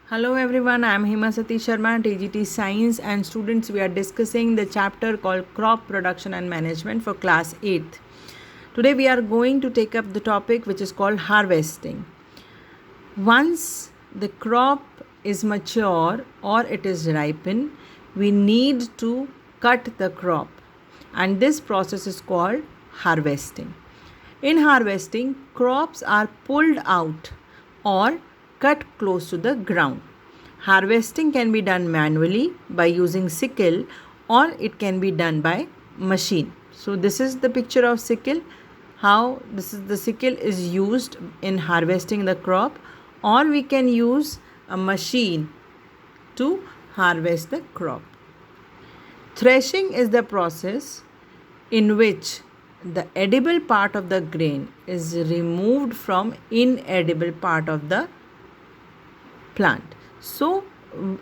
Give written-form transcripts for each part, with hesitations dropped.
Hello everyone, I am Himasati Sharma, TGT Science, and students, we are discussing the chapter called Crop Production and Management for class 8th. Today we are going to take up the topic which is called harvesting. Once the crop is mature or it is ripened, we need to cut the crop, and this process is called harvesting. In harvesting, crops are pulled out or cut close to the ground. Harvesting can be done manually by using sickle, or it can be done by machine. So this is the picture of sickle, how the sickle is used in harvesting the crop, or we can use a machine to harvest the crop. Threshing is the process in which the edible part of the grain is removed from inedible part of the plant. So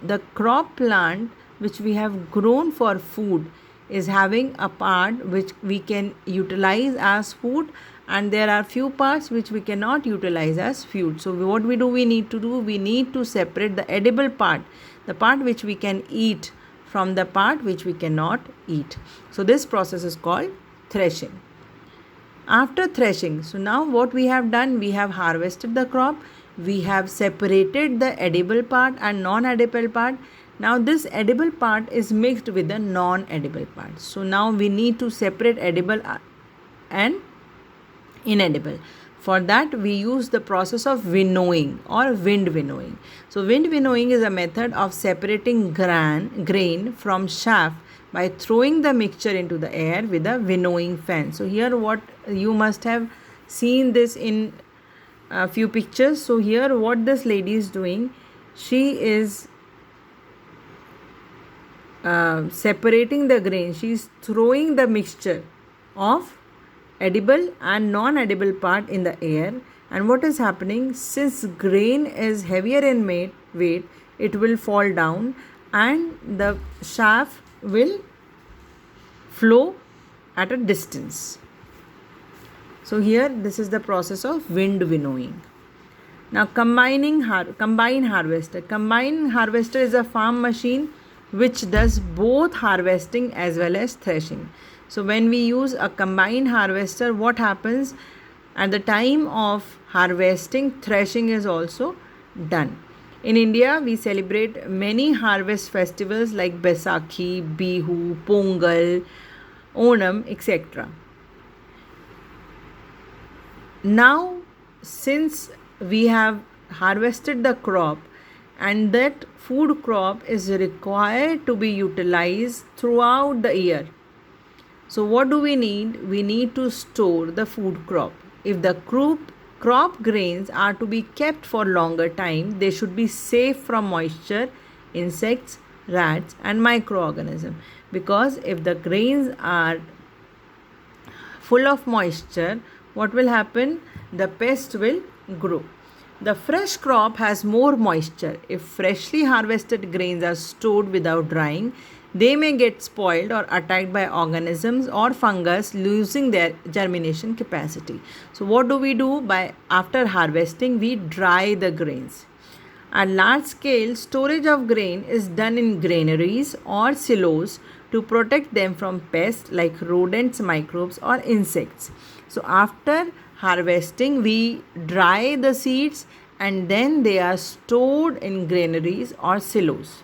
the crop plant which we have grown for food is having a part which we can utilize as food, and there are few parts which we cannot utilize as food. So what we need to separate the edible part, the part which we can eat, from the part which we cannot eat. So this process is called threshing. After threshing, so now what we have done, we have harvested the crop, we have separated the edible part and non-edible part. Now this edible part is mixed with the non-edible part. So now we need to separate edible and inedible. For that we use the process of winnowing or wind winnowing. So wind winnowing is a method of separating grain from chaff by throwing the mixture into the air with a winnowing fan. So here what you must have seen this in a few pictures. So here what this lady is doing, she is separating the grain. She is throwing the mixture of edible and non-edible part in the air, and what is happening, since grain is heavier in weight, it will fall down and the chaff will flow at a distance. So here this is the process of wind winnowing. Now combine harvester. Combine harvester is a farm machine which does both harvesting as well as threshing. So when we use a combined harvester, what happens, at the time of harvesting, threshing is also done. In India, we celebrate many harvest festivals like Baisakhi, Bihu, Pongal, Onam, etc. Now, since we have harvested the crop, and that food crop is required to be utilized throughout the year. So what do we need? We need to store the food crop. If the crop grains are to be kept for longer time, they should be safe from moisture, insects, rats and microorganisms. Because if the grains are full of moisture, what will happen? The pest will grow. The fresh crop has more moisture. If freshly harvested grains are stored without drying, they may get spoiled or attacked by organisms or fungus, losing their germination capacity. So what do? After harvesting, we dry the grains. At large scale, storage of grain is done in granaries or silos to protect them from pests like rodents, microbes or insects. So after harvesting, we dry the seeds and then they are stored in granaries or silos.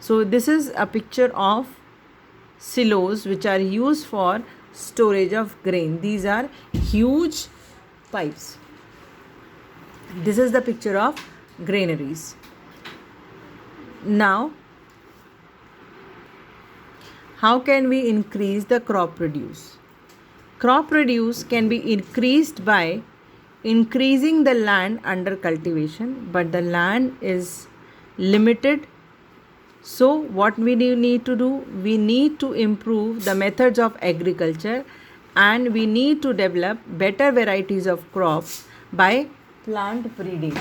So this is a picture of silos which are used for storage of grain. These are huge pipes. This is the picture of granaries. Now, how can we increase the crop produce? Crop produce can be increased by increasing the land under cultivation, but the land is limited. So what we need to do? We need to improve the methods of agriculture, and we need to develop better varieties of crops by plant breeding.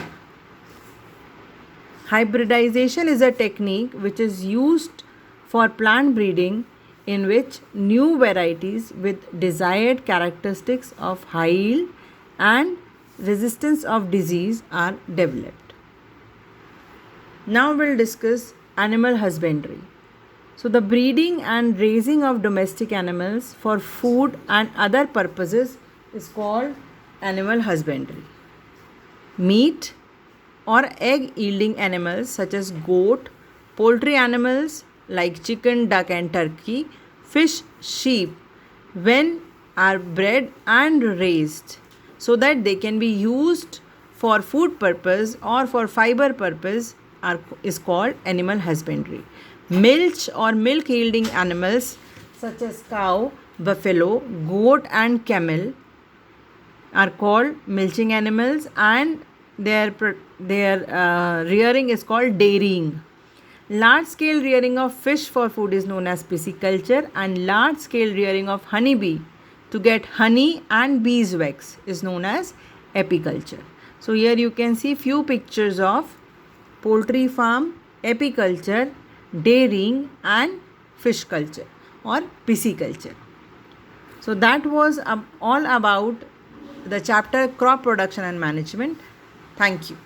Hybridization is a technique which is used for plant breeding, in which new varieties with desired characteristics of high yield and resistance of disease are developed. Now we'll discuss animal husbandry. So the breeding and raising of domestic animals for food and other purposes is called animal husbandry. Meat or egg yielding animals such as goat, poultry animals like chicken, duck and turkey, fish, sheep, when are bred and raised so that they can be used for food purpose or for fiber purpose is called animal husbandry. Milch or milk yielding animals such as cow, buffalo, goat and camel are called milching animals, and their rearing is called dairying. Large scale rearing of fish for food is known as pisciculture, and large scale rearing of honeybee to get honey and beeswax is known as apiculture. So here you can see few pictures of poultry farm, apiculture, dairying and fish culture or pisciculture. So that was all about the chapter crop production and management. Thank you.